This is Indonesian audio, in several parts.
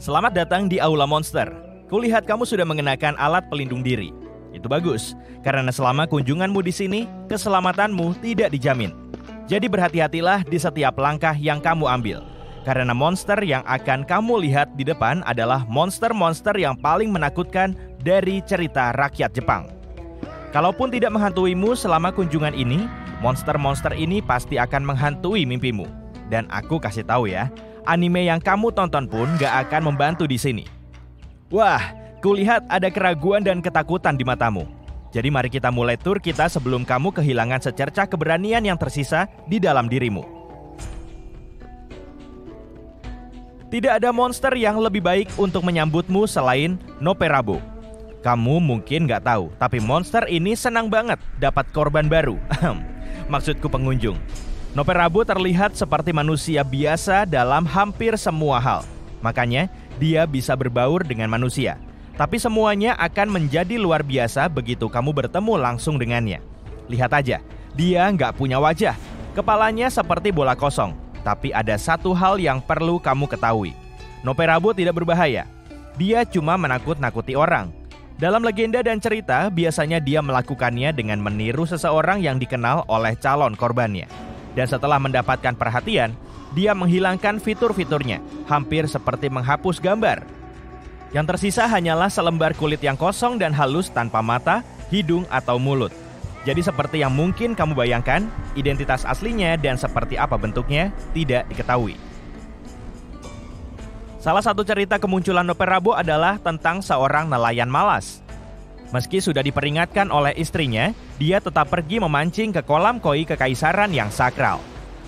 Selamat datang di Aula Monster. Kulihat kamu sudah mengenakan alat pelindung diri. Itu bagus, karena selama kunjunganmu di sini, keselamatanmu tidak dijamin. Jadi berhati-hatilah di setiap langkah yang kamu ambil. Karena monster yang akan kamu lihat di depan adalah monster-monster yang paling menakutkan dari cerita rakyat Jepang. Kalaupun tidak menghantuimu selama kunjungan ini, monster-monster ini pasti akan menghantui mimpimu. Dan aku kasih tahu ya, anime yang kamu tonton pun gak akan membantu di sini. Wah, kulihat ada keraguan dan ketakutan di matamu. Jadi mari kita mulai tur kita sebelum kamu kehilangan secercah keberanian yang tersisa di dalam dirimu. Tidak ada monster yang lebih baik untuk menyambutmu selain Noperabo. Kamu mungkin gak tahu, tapi monster ini senang banget dapat korban baru. Maksudku pengunjung. Noperabo terlihat seperti manusia biasa dalam hampir semua hal. Makanya dia bisa berbaur dengan manusia. Tapi semuanya akan menjadi luar biasa begitu kamu bertemu langsung dengannya. Lihat aja, dia nggak punya wajah. Kepalanya seperti bola kosong. Tapi ada satu hal yang perlu kamu ketahui. Noperabo tidak berbahaya. Dia cuma menakut-nakuti orang. Dalam legenda dan cerita, biasanya dia melakukannya dengan meniru seseorang yang dikenal oleh calon korbannya. Dan setelah mendapatkan perhatian, dia menghilangkan fitur-fiturnya, hampir seperti menghapus gambar. Yang tersisa hanyalah selembar kulit yang kosong dan halus tanpa mata, hidung, atau mulut. Jadi seperti yang mungkin kamu bayangkan, identitas aslinya dan seperti apa bentuknya tidak diketahui. Salah satu cerita kemunculan Noperabo adalah tentang seorang nelayan malas. Meski sudah diperingatkan oleh istrinya, dia tetap pergi memancing ke kolam koi kekaisaran yang sakral.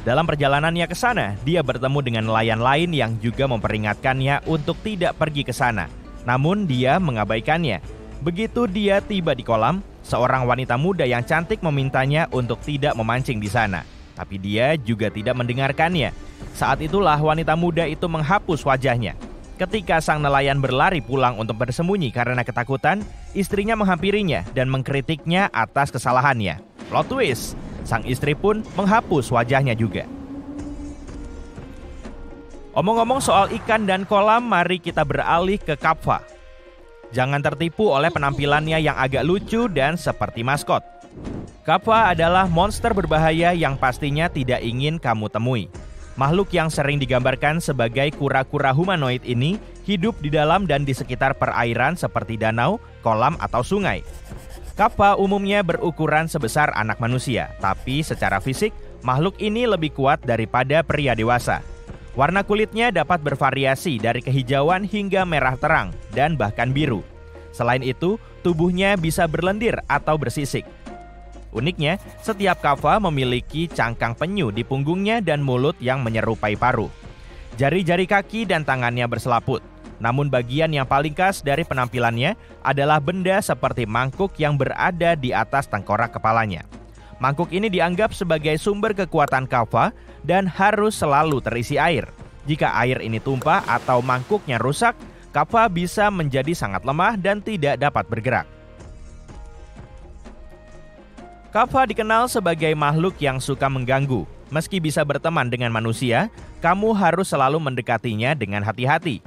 Dalam perjalanannya ke sana, dia bertemu dengan nelayan lain yang juga memperingatkannya untuk tidak pergi ke sana. Namun dia mengabaikannya. Begitu dia tiba di kolam, seorang wanita muda yang cantik memintanya untuk tidak memancing di sana. Tapi dia juga tidak mendengarkannya. Saat itulah wanita muda itu menghapus wajahnya. Ketika sang nelayan berlari pulang untuk bersembunyi karena ketakutan, istrinya menghampirinya dan mengkritiknya atas kesalahannya. Plot twist, sang istri pun menghapus wajahnya juga. Omong-omong soal ikan dan kolam, mari kita beralih ke Kappa. Jangan tertipu oleh penampilannya yang agak lucu dan seperti maskot. Kappa adalah monster berbahaya yang pastinya tidak ingin kamu temui. Makhluk yang sering digambarkan sebagai kura-kura humanoid ini hidup di dalam dan di sekitar perairan seperti danau, kolam, atau sungai. Kappa umumnya berukuran sebesar anak manusia, tapi secara fisik, makhluk ini lebih kuat daripada pria dewasa. Warna kulitnya dapat bervariasi dari kehijauan hingga merah terang dan bahkan biru. Selain itu, tubuhnya bisa berlendir atau bersisik. Uniknya, setiap Kappa memiliki cangkang penyu di punggungnya dan mulut yang menyerupai paruh. Jari-jari kaki dan tangannya berselaput. Namun bagian yang paling khas dari penampilannya adalah benda seperti mangkuk yang berada di atas tengkorak kepalanya. Mangkuk ini dianggap sebagai sumber kekuatan Kappa dan harus selalu terisi air. Jika air ini tumpah atau mangkuknya rusak, Kappa bisa menjadi sangat lemah dan tidak dapat bergerak. Kappa dikenal sebagai makhluk yang suka mengganggu. Meski bisa berteman dengan manusia, kamu harus selalu mendekatinya dengan hati-hati.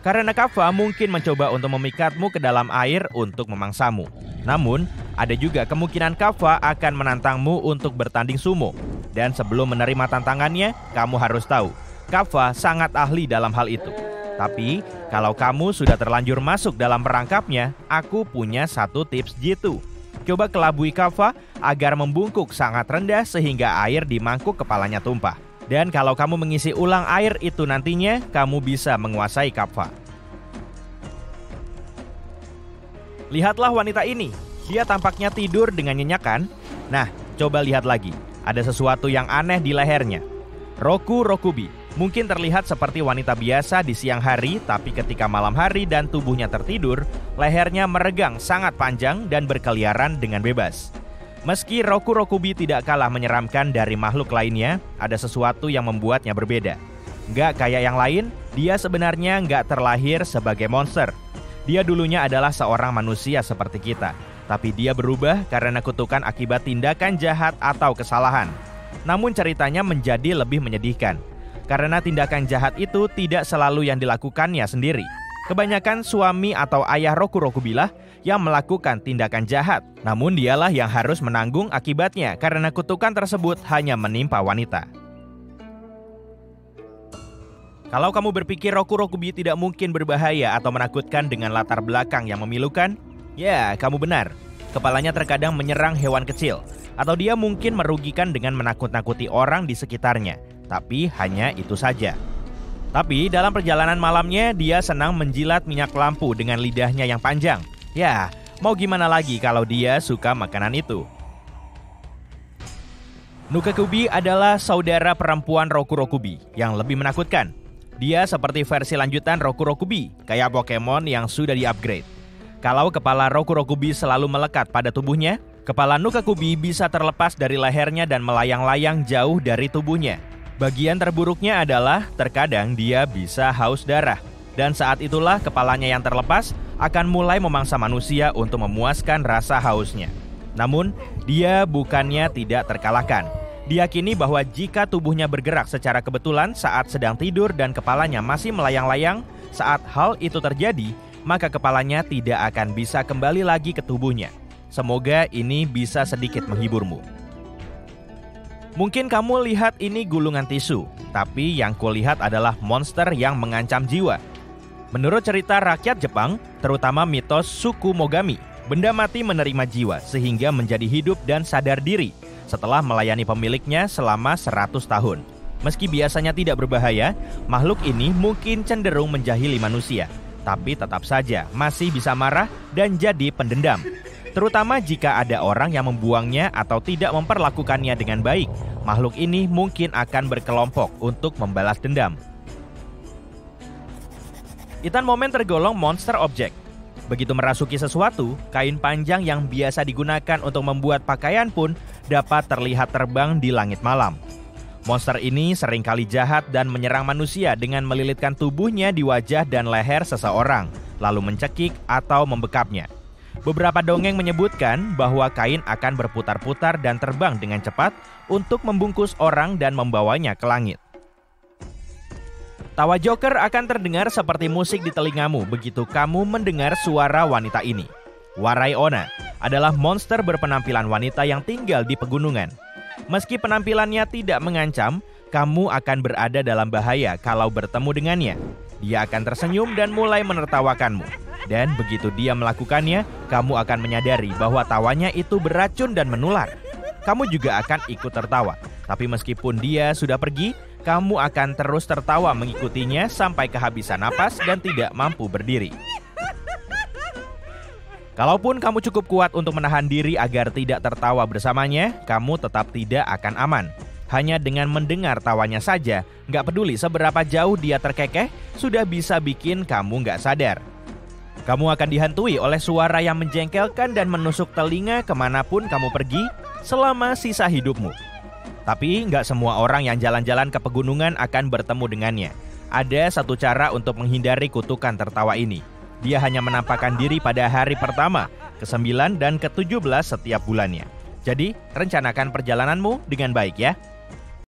Karena Kappa mungkin mencoba untuk memikatmu ke dalam air untuk memangsamu. Namun, ada juga kemungkinan Kappa akan menantangmu untuk bertanding sumo. Dan sebelum menerima tantangannya, kamu harus tahu, Kappa sangat ahli dalam hal itu. Tapi, kalau kamu sudah terlanjur masuk dalam perangkapnya, aku punya satu tips jitu. Coba kelabui Kappa agar membungkuk sangat rendah sehingga air di mangkuk kepalanya tumpah. Dan kalau kamu mengisi ulang air itu nantinya, kamu bisa menguasai Kappa. Lihatlah wanita ini, dia tampaknya tidur dengan nyenyak kan? Nah, coba lihat lagi, ada sesuatu yang aneh di lehernya. Roku Rokubi, mungkin terlihat seperti wanita biasa di siang hari, tapi ketika malam hari dan tubuhnya tertidur, lehernya meregang sangat panjang dan berkeliaran dengan bebas. Meski Roku Rokubi tidak kalah menyeramkan dari makhluk lainnya, ada sesuatu yang membuatnya berbeda. Nggak kayak yang lain, dia sebenarnya nggak terlahir sebagai monster. Dia dulunya adalah seorang manusia seperti kita, tapi dia berubah karena kutukan akibat tindakan jahat atau kesalahan. Namun ceritanya menjadi lebih menyedihkan. Karena tindakan jahat itu tidak selalu yang dilakukannya sendiri. Kebanyakan suami atau ayah roku-rokubi lah yang melakukan tindakan jahat. Namun dialah yang harus menanggung akibatnya karena kutukan tersebut hanya menimpa wanita. Kalau kamu berpikir roku-rokubi tidak mungkin berbahaya atau menakutkan dengan latar belakang yang memilukan, ya, kamu benar. Kepalanya terkadang menyerang hewan kecil, atau dia mungkin merugikan dengan menakut-nakuti orang di sekitarnya. Tapi hanya itu saja. Tapi dalam perjalanan malamnya, dia senang menjilat minyak lampu dengan lidahnya yang panjang. Ya, mau gimana lagi kalau dia suka makanan itu. Nukakubi adalah saudara perempuan roku-rokubi yang lebih menakutkan. Dia seperti versi lanjutan roku-rokubi, kayak Pokemon yang sudah di-upgrade. Kalau kepala roku-rokubi selalu melekat pada tubuhnya, kepala Nukakubi bisa terlepas dari lehernya dan melayang-layang jauh dari tubuhnya. Bagian terburuknya adalah terkadang dia bisa haus darah. Dan saat itulah kepalanya yang terlepas akan mulai memangsa manusia untuk memuaskan rasa hausnya. Namun, dia bukannya tidak terkalahkan. Diyakini bahwa jika tubuhnya bergerak secara kebetulan saat sedang tidur dan kepalanya masih melayang-layang, saat hal itu terjadi, maka kepalanya tidak akan bisa kembali lagi ke tubuhnya. Semoga ini bisa sedikit menghiburmu. Mungkin kamu lihat ini gulungan tisu, tapi yang kulihat adalah monster yang mengancam jiwa. Menurut cerita rakyat Jepang, terutama mitos suku Mogami, benda mati menerima jiwa sehingga menjadi hidup dan sadar diri setelah melayani pemiliknya selama 100 tahun. Meski biasanya tidak berbahaya, makhluk ini mungkin cenderung menjahili manusia, tapi tetap saja masih bisa marah dan jadi pendendam. Terutama jika ada orang yang membuangnya atau tidak memperlakukannya dengan baik, makhluk ini mungkin akan berkelompok untuk membalas dendam. Ethan Momen tergolong monster objek. Begitu merasuki sesuatu, kain panjang yang biasa digunakan untuk membuat pakaian pun dapat terlihat terbang di langit malam. Monster ini seringkali jahat dan menyerang manusia dengan melilitkan tubuhnya di wajah dan leher seseorang, lalu mencekik atau membekapnya. Beberapa dongeng menyebutkan bahwa kain akan berputar-putar dan terbang dengan cepat untuk membungkus orang dan membawanya ke langit. Tawa Joker akan terdengar seperti musik di telingamu begitu kamu mendengar suara wanita ini. Warai Onna adalah monster berpenampilan wanita yang tinggal di pegunungan. Meski penampilannya tidak mengancam, kamu akan berada dalam bahaya kalau bertemu dengannya. Dia akan tersenyum dan mulai menertawakanmu. Dan begitu dia melakukannya, kamu akan menyadari bahwa tawanya itu beracun dan menular. Kamu juga akan ikut tertawa. Tapi meskipun dia sudah pergi, kamu akan terus tertawa mengikutinya sampai kehabisan napas dan tidak mampu berdiri. Kalaupun kamu cukup kuat untuk menahan diri agar tidak tertawa bersamanya, kamu tetap tidak akan aman. Hanya dengan mendengar tawanya saja, nggak peduli seberapa jauh dia terkekeh, sudah bisa bikin kamu nggak sadar. Kamu akan dihantui oleh suara yang menjengkelkan dan menusuk telinga kemanapun kamu pergi selama sisa hidupmu. Tapi nggak semua orang yang jalan-jalan ke pegunungan akan bertemu dengannya. Ada satu cara untuk menghindari kutukan tertawa ini. Dia hanya menampakkan diri pada hari pertama, ke-9 dan ke-17 setiap bulannya. Jadi, rencanakan perjalananmu dengan baik ya.